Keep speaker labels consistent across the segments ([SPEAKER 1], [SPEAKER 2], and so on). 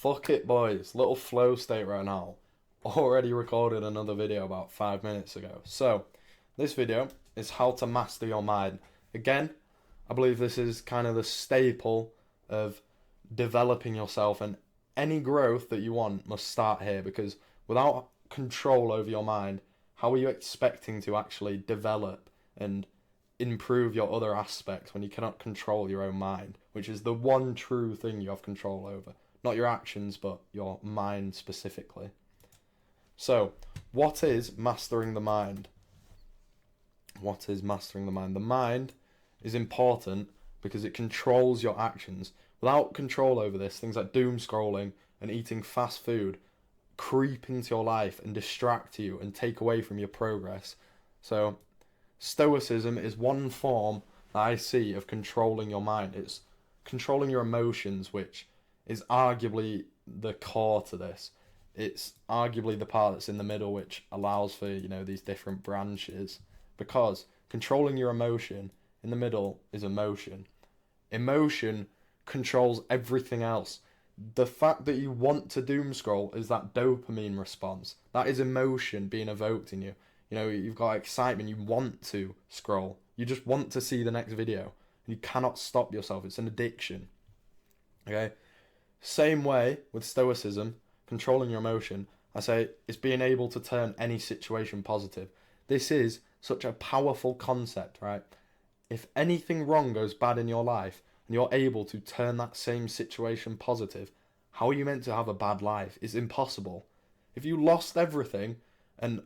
[SPEAKER 1] Fuck it, boys. Little flow state right now. Already recorded another video about 5 minutes ago. So, this video is how to master your mind. Again, I believe this is kind of the staple of developing yourself, and any growth that you want must start here, because without control over your mind, how are you expecting to actually develop and improve your other aspects when you cannot control your own mind, which is the one true thing you have control over? Not your actions, but your mind specifically. So, what is mastering the mind? What is mastering the mind? The mind is important because it controls your actions. Without control over this, things like doom scrolling and eating fast food creep into your life and distract you and take away from your progress. So, Stoicism is one form that I see of controlling your mind. It's controlling your emotions, which is arguably the core to this. It's arguably the part that's in the middle, which allows for, these different branches. Because controlling your emotion in the middle is emotion. Emotion controls everything else. The fact that you want to doom scroll is that dopamine response. That is emotion being evoked in you. You've got excitement, you want to scroll. You just want to see the next video. You cannot stop yourself. It's an addiction. Okay? Same way with Stoicism, controlling your emotion, I say it's being able to turn any situation positive. This is such a powerful concept, right? If anything wrong goes bad in your life and you're able to turn that same situation positive, how are you meant to have a bad life? It's impossible. If you lost everything and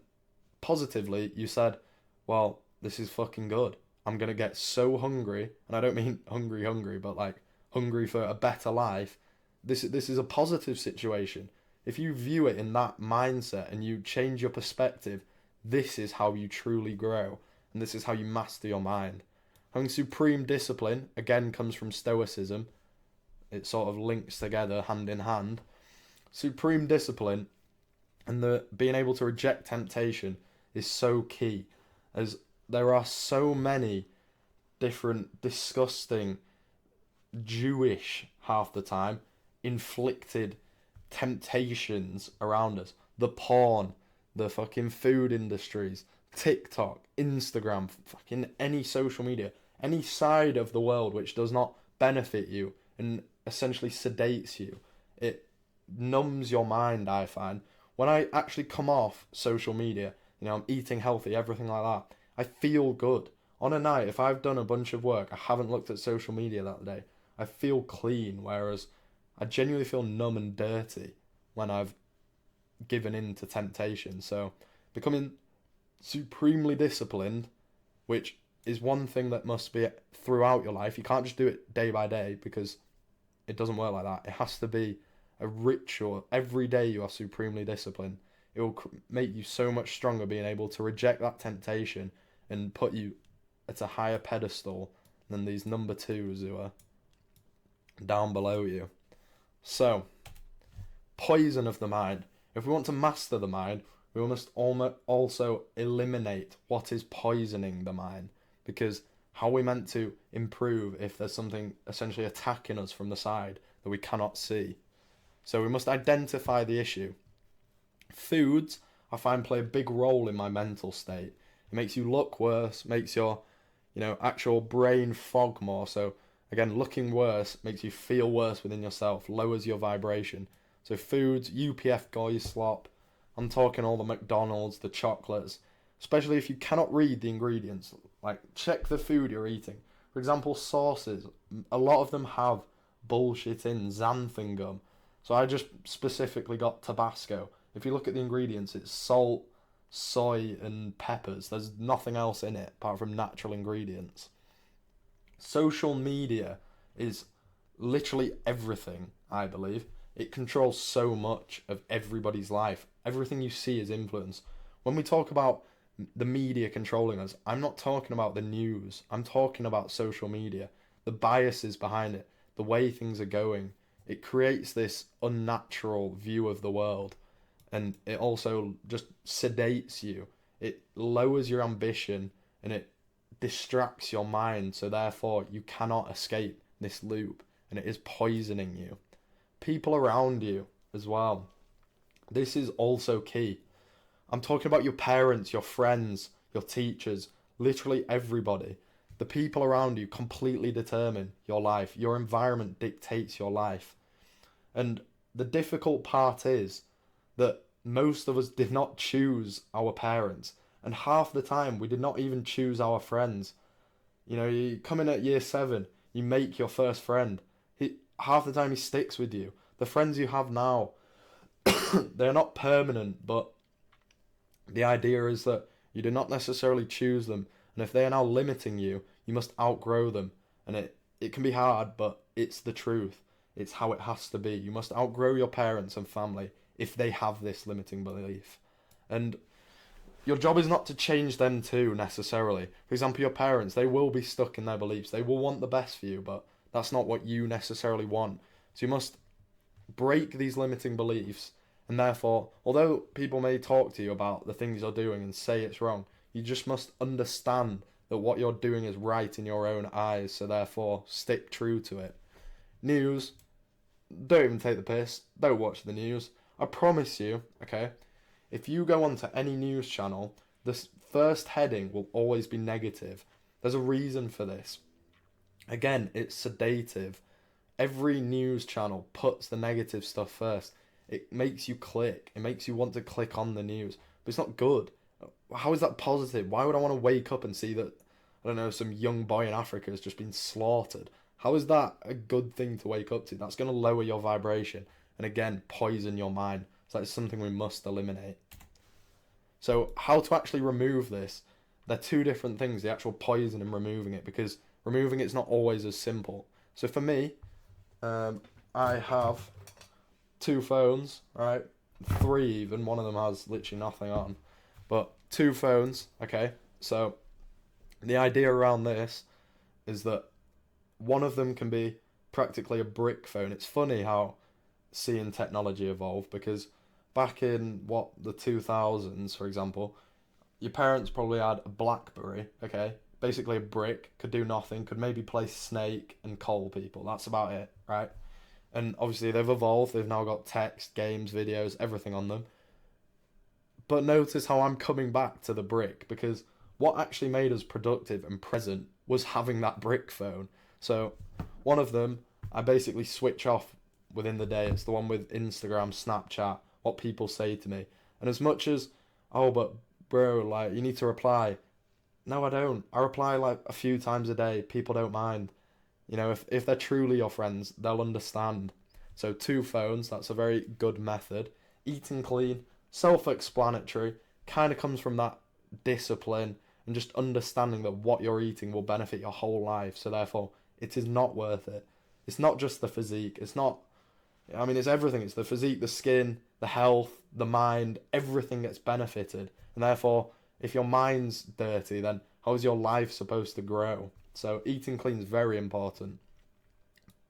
[SPEAKER 1] positively you said, well, this is fucking good. I'm going to get so hungry, and I don't mean hungry, but like hungry for a better life. This is a positive situation. If you view it in that mindset and you change your perspective, this is how you truly grow, and this is how you master your mind. Having supreme discipline, again, comes from Stoicism. It sort of links together hand in hand. Supreme discipline and the being able to reject temptation is so key, as there are so many different disgusting, Jewish, half the time, inflicted temptations around us. The porn, the fucking food industries, TikTok, Instagram, fucking any social media, any side of the world which does not benefit you and essentially sedates you. It numbs your mind, I find. When I actually come off social media, I'm eating healthy, everything like that, I feel good. On a night, if I've done a bunch of work, I haven't looked at social media that day, I feel clean, whereas I genuinely feel numb and dirty when I've given in to temptation. So, becoming supremely disciplined, which is one thing that must be throughout your life. You can't just do it day by day, because it doesn't work like that. It has to be a ritual. Every day you are supremely disciplined. It will make you so much stronger, being able to reject that temptation and put you at a higher pedestal than these number twos who are down below you. So, poison of the mind. If we want to master the mind, we must also eliminate what is poisoning the mind. Because how are we meant to improve if there's something essentially attacking us from the side that we cannot see? So we must identify the issue. Foods, I find, play a big role in my mental state. It makes you look worse, makes your, actual brain fog more. So again, looking worse makes you feel worse within yourself, lowers your vibration. So foods, UPF guy slop. I'm talking all the McDonald's, the chocolates, especially if you cannot read the ingredients. Like, check the food you're eating. For example, sauces. A lot of them have bullshit in, xanthan gum. So I just specifically got Tabasco. If you look at the ingredients, it's salt, soy, and peppers. There's nothing else in it apart from natural ingredients. Social media is literally everything, I believe. It controls so much of everybody's life. Everything you see is influence. When we talk about the media controlling us, I'm not talking about the news. I'm talking about social media. The biases behind it, the way things are going. It creates this unnatural view of the world. And it also just sedates you. It lowers your ambition and it distracts your mind. So therefore, you cannot escape this loop, and it is poisoning you. people around you as well. This is also key. I'm talking about your parents, your friends, your teachers, literally everybody. The people around you completely determine your life. Your environment dictates your life. And the difficult part is that most of us did not choose our parents. And half the time, we did not even choose our friends. You know, you come in at year 7, you make your first friend. Half the time he sticks with you. The friends you have now, they're not permanent, but the idea is that you do not necessarily choose them. And if they are now limiting you, you must outgrow them. And it can be hard, but it's the truth. It's how it has to be. You must outgrow your parents and family if they have this limiting belief. And your job is not to change them too, necessarily. For example, your parents, they will be stuck in their beliefs. They will want the best for you, but that's not what you necessarily want. So you must break these limiting beliefs, and therefore, although people may talk to you about the things you're doing and say it's wrong, you just must understand that what you're doing is right in your own eyes, so therefore, stick true to it. News, don't even take the piss. Don't watch the news. I promise you, okay, if you go onto any news channel, the first heading will always be negative. There's a reason for this. Again, it's sedative. Every news channel puts the negative stuff first. It makes you click. It makes you want to click on the news. But it's not good. How is that positive? Why would I want to wake up and see that, I don't know, some young boy in Africa has just been slaughtered? How is that a good thing to wake up to? That's going to lower your vibration and, again, poison your mind. So that's something we must eliminate. So how to actually remove this? They're two different things, the actual poison and removing it, because removing it's not always as simple. So for me, I have 2 phones, right? 3 even. One of them has literally nothing on. But 2 phones, okay? So the idea around this is that one of them can be practically a brick phone. It's funny how seeing technology evolve, because back in, the 2000s, for example, your parents probably had a BlackBerry, okay? Basically a brick, could do nothing, could maybe play Snake and call people. That's about it, right? And obviously they've evolved. They've now got text, games, videos, everything on them. But notice how I'm coming back to the brick, because what actually made us productive and present was having that brick phone. So one of them, I basically switch off within the day. It's the one with Instagram, Snapchat, what people say to me. And as much as, oh, but bro, like, you need to reply. No, I don't. I reply like a few times a day. People don't mind. You know, if they're truly your friends, they'll understand. So 2 phones, that's a very good method. Eating clean, self-explanatory, kind of comes from that discipline and just understanding that what you're eating will benefit your whole life. So therefore, it is not worth it. It's not just the physique. It's not, I mean, it's everything. It's the physique, the skin, the health, the mind, everything gets benefited. And therefore, if your mind's dirty, then how is your life supposed to grow? So eating clean is very important.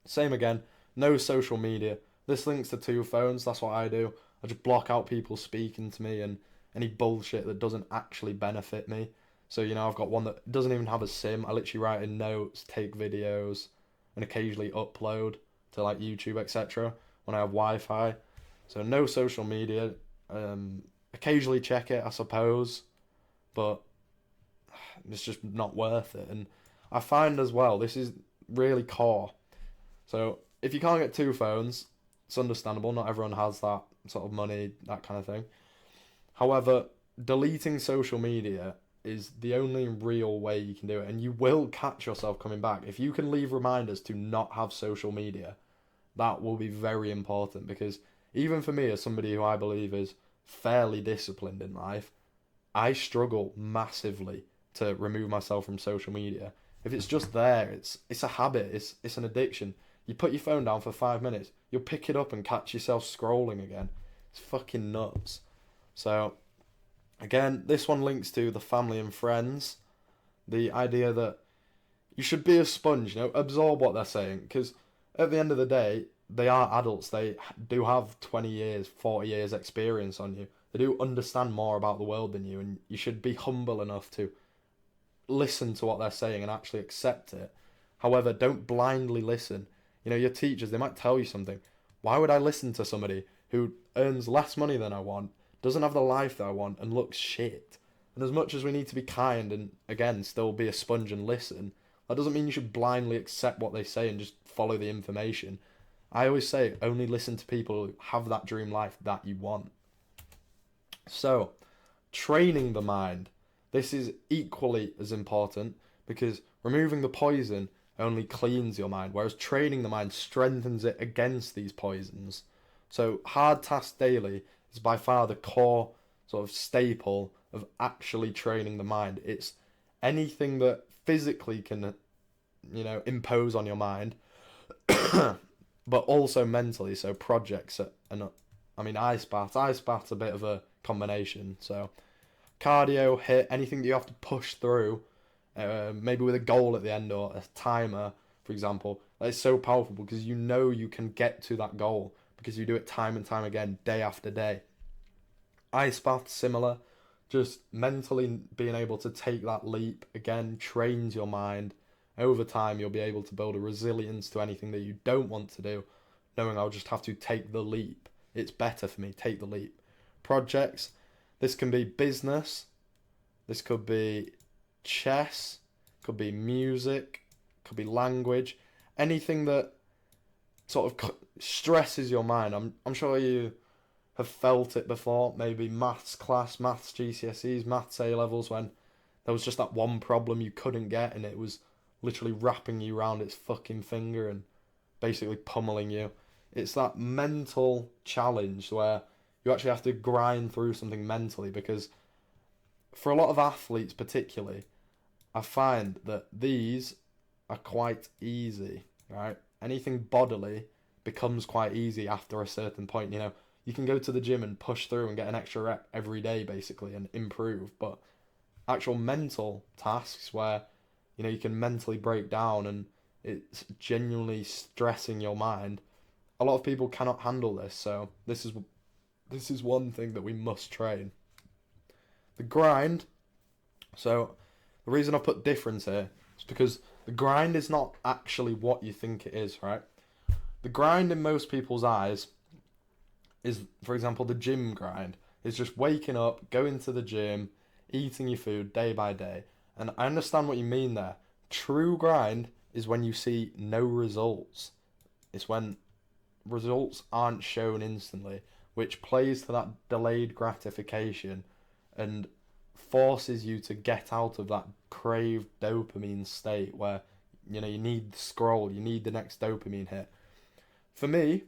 [SPEAKER 1] Same again, no social media. This links to 2 phones, that's what I do. I just block out people speaking to me and any bullshit that doesn't actually benefit me. So, you know, I've got one that doesn't even have a SIM. I literally write in notes, take videos, and occasionally upload to like YouTube, etc. when I have Wi-Fi. So no social media. Occasionally check it, I suppose, but it's just not worth it. And I find as well, this is really core. So if you can't get 2 phones, it's understandable. Not everyone has that sort of money, that kind of thing. However, deleting social media is the only real way you can do it, and you will catch yourself coming back. If you can leave reminders to not have social media, that will be very important, because even for me, as somebody who I believe is fairly disciplined in life, I struggle massively to remove myself from social media. If it's just there, it's a habit, it's an addiction. You put your phone down for 5 minutes, you'll pick it up and catch yourself scrolling again. It's fucking nuts. So, again, this one links to the family and friends. The idea that you should be a sponge, you know, absorb what they're saying. Because at the end of the day, they are adults. They do have 20 years, 40 years experience on you. They do understand more about the world than you. And you should be humble enough to listen to what they're saying and actually accept it. However, don't blindly listen. You know, your teachers, they might tell you something. Why would I listen to somebody who earns less money than I want, doesn't have the life that I want, and looks shit? And as much as we need to be kind and, again, still be a sponge and listen, that doesn't mean you should blindly accept what they say and just follow the information. I always say, only listen to people who have that dream life that you want. So, training the mind. This is equally as important because removing the poison only cleans your mind, whereas training the mind strengthens it against these poisons. So, hard task daily is by far the core sort of staple of actually training the mind. It's anything that physically can, impose on your mind, but also mentally. So projects and ice baths. Ice baths a bit of a combination. So cardio, hit, anything that you have to push through, maybe with a goal at the end or a timer, for example. That is so powerful because you know you can get to that goal because you do it time and time again, day after day. Ice baths, similar. Just mentally being able to take that leap again trains your mind. Over time, you'll be able to build a resilience to anything that you don't want to do, knowing I'll just have to take the leap. It's better for me, take the leap. Projects, this can be business, this could be chess, could be music, could be language, anything that sort of stresses your mind. I'm sure you have felt it before, maybe maths class, maths GCSEs, maths A-levels, when there was just that one problem you couldn't get and it was literally wrapping you around its fucking finger and basically pummeling you. It's that mental challenge where you actually have to grind through something mentally, because for a lot of athletes particularly, I find that these are quite easy, right? Anything bodily becomes quite easy after a certain point, You can go to the gym and push through and get an extra rep every day, basically, and improve. But actual mental tasks where, you can mentally break down and it's genuinely stressing your mind, a lot of people cannot handle this. So this is one thing that we must train. The grind. So the reason I put difference here is because the grind is not actually what you think it is, right? The grind in most people's eyes is, for example, the gym grind. It's just waking up, going to the gym, eating your food day by day. And I understand what you mean there. True grind is when you see no results. It's when results aren't shown instantly, which plays to that delayed gratification and forces you to get out of that craved dopamine state where, you need the scroll, you need the next dopamine hit. For me,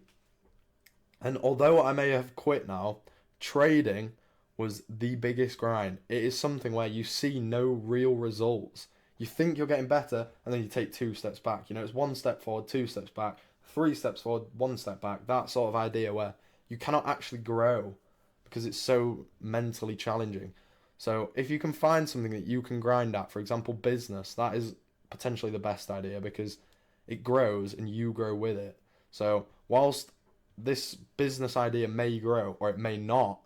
[SPEAKER 1] and although I may have quit now, trading was the biggest grind. It is something where you see no real results. You think you're getting better, and then you take 2 steps back. It's 1 step forward, 2 steps back, 3 steps forward, 1 step back. That sort of idea where you cannot actually grow because it's so mentally challenging. So if you can find something that you can grind at, for example, business, that is potentially the best idea because it grows and you grow with it. So whilst this business idea may grow or it may not,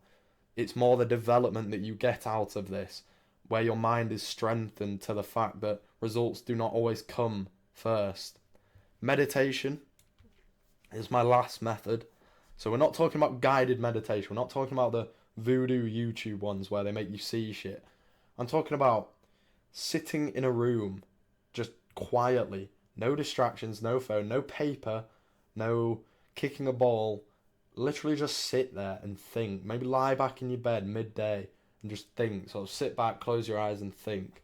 [SPEAKER 1] it's more the development that you get out of this, where your mind is strengthened to the fact that results do not always come first. Meditation is my last method. So we're not talking about guided meditation. We're not talking about the voodoo YouTube ones where they make you see shit. I'm talking about sitting in a room just quietly. No distractions, no phone, no paper, no kicking a ball. Literally just sit there and think. Maybe lie back in your bed midday and just think. Sort of sit back, close your eyes and think.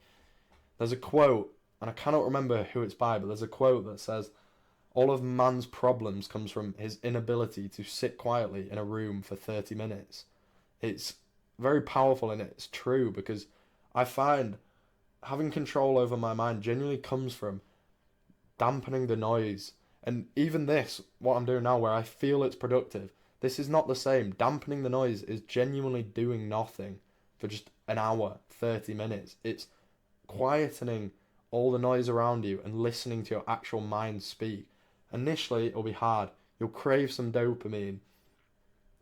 [SPEAKER 1] There's a quote, and I cannot remember who it's by, but there's a quote that says, all of man's problems comes from his inability to sit quietly in a room for 30 minutes. It's very powerful and it's true because I find having control over my mind genuinely comes from dampening the noise. And even this, what I'm doing now, where I feel it's productive, this is not the same. Dampening the noise is genuinely doing nothing for just an hour, 30 minutes. It's quietening all the noise around you and listening to your actual mind speak. Initially, it'll be hard. You'll crave some dopamine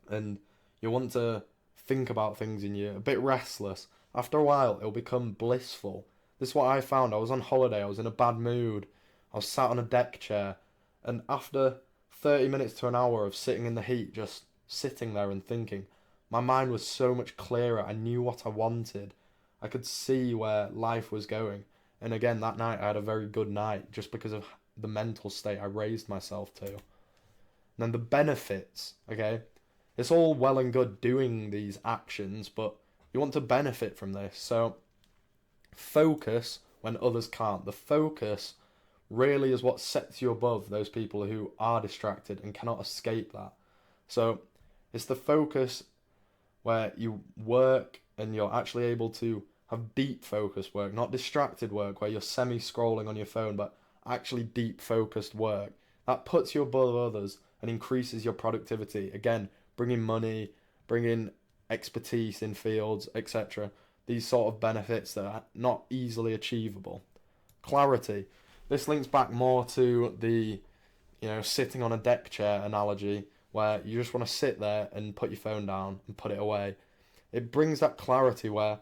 [SPEAKER 1] and you'll want to think about things and you're a bit restless. After a while, it'll become blissful. This is what I found. I was on holiday. I was in a bad mood. I was sat on a deck chair. And after 30 minutes to an hour of sitting in the heat, just sitting there and thinking, my mind was so much clearer. I knew what I wanted. I could see where life was going. And again, that night I had a very good night just because of the mental state I raised myself to. And then the benefits, okay? It's all well and good doing these actions, but you want to benefit from this. So focus when others can't. The focus really is what sets you above those people who are distracted and cannot escape that. So it's the focus where you work and you're actually able to have deep focused work, not distracted work where you're semi-scrolling on your phone, but actually deep focused work. That puts you above others and increases your productivity. Again, bringing money, bringing expertise in fields, etc. These sort of benefits that are not easily achievable. Clarity. This links back more to the, sitting on a deck chair analogy where you just want to sit there and put your phone down and put it away. It brings that clarity where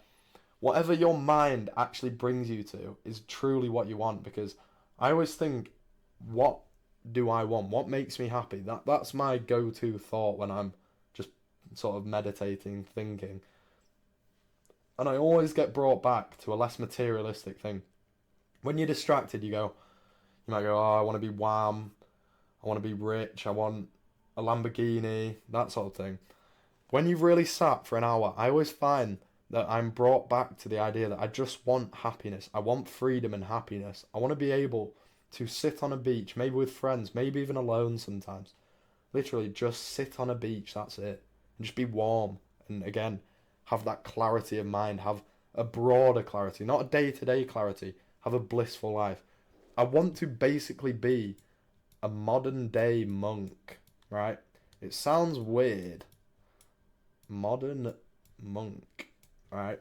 [SPEAKER 1] whatever your mind actually brings you to is truly what you want, because I always think, what do I want? What makes me happy? That's my go-to thought when I'm just sort of meditating, thinking. And I always get brought back to a less materialistic thing. When you're distracted, you might go, oh, I want to be wham, I want to be rich, I want a Lamborghini, that sort of thing. When you've really sat for an hour, I always find that I'm brought back to the idea that I just want happiness. I want freedom and happiness. I want to be able to sit on a beach, maybe with friends, maybe even alone sometimes. Literally just sit on a beach, that's it. And just be warm. And again, have that clarity of mind, have a broader clarity, not a day-to-day clarity, have a blissful life. I want to basically be a modern day monk, right? It sounds weird. Modern monk, right?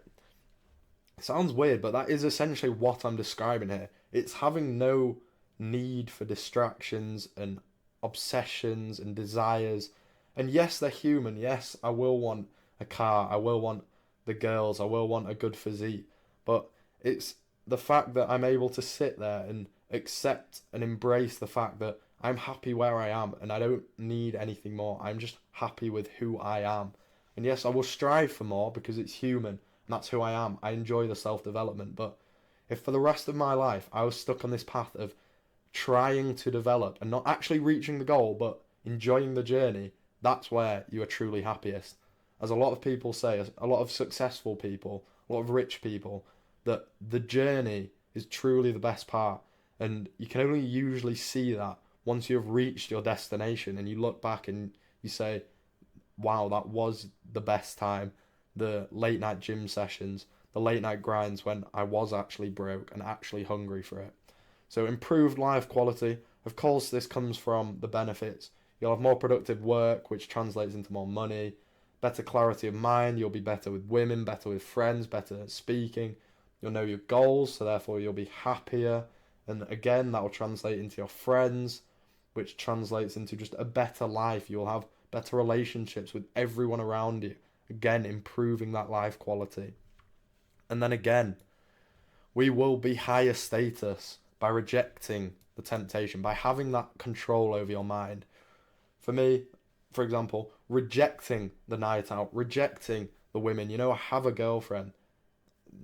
[SPEAKER 1] It sounds weird, but that is essentially what I'm describing here. It's having no need for distractions and obsessions and desires. And yes, they're human. Yes, I will want a car. I will want the girls. I will want a good physique. But it's the fact that I'm able to sit there and accept and embrace the fact that I'm happy where I am and I don't need anything more. I'm just happy with who I am. And yes, I will strive for more because it's human and that's who I am. I enjoy the self-development. But if for the rest of my life I was stuck on this path of trying to develop and not actually reaching the goal but enjoying the journey, that's where you are truly happiest. As a lot of people say, a lot of successful people, a lot of rich people, that the journey is truly the best part. And you can only usually see that once you've reached your destination and you look back and you say, wow, that was the best time. The late night gym sessions, the late night grinds when I was actually broke and actually hungry for it. So improved life quality. Of course, this comes from the benefits. You'll have more productive work, which translates into more money, better clarity of mind. You'll be better with women, better with friends, better at speaking. You'll know your goals, so therefore you'll be happier. And again, that will translate into your friends, which translates into just a better life. You'll have better relationships with everyone around you. Again, improving that life quality. And then again, we will be higher status by rejecting the temptation, by having that control over your mind. For me, for example, rejecting the night out, rejecting the women. I have a girlfriend.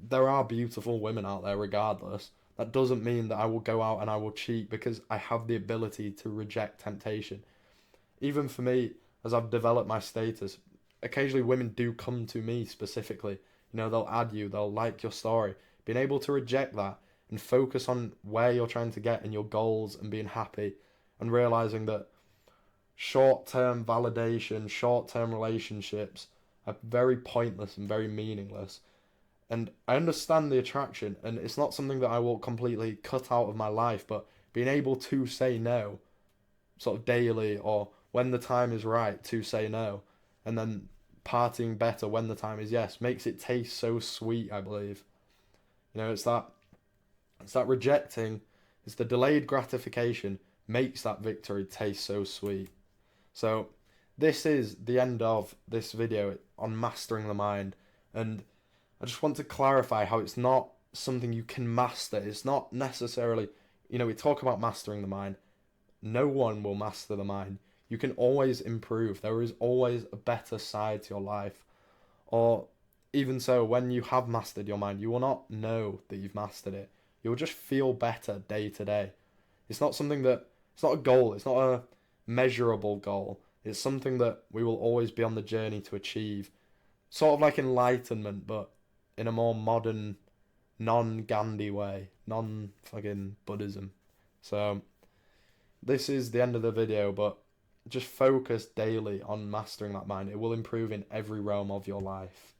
[SPEAKER 1] There are beautiful women out there regardless. That doesn't mean that I will go out and I will cheat because I have the ability to reject temptation. Even for me, as I've developed my status, occasionally women do come to me specifically. They'll add you, they'll like your story. Being able to reject that and focus on where you're trying to get and your goals and being happy and realizing that short-term validation, short-term relationships are very pointless and very meaningless. And I understand the attraction, and it's not something that I will completely cut out of my life, but being able to say no, sort of daily, or when the time is right to say no, and then partying better when the time is yes, makes it taste so sweet, I believe. It's that rejecting, it's the delayed gratification makes that victory taste so sweet. So this is the end of this video on mastering the mind, and I just want to clarify how it's not something you can master. It's not necessarily, we talk about mastering the mind. no one will master the mind. You can always improve. There is always a better side to your life. Or even so, when you have mastered your mind, you will not know that you've mastered it. You'll just feel better day to day. It's not something that, it's not a goal, it's not a measurable goal. It's something that we will always be on the journey to achieve. Sort of like enlightenment, but in a more modern, non-Gandhi way, non-fucking Buddhism. So, this is the end of the video, but just focus daily on mastering that mind. It will improve in every realm of your life.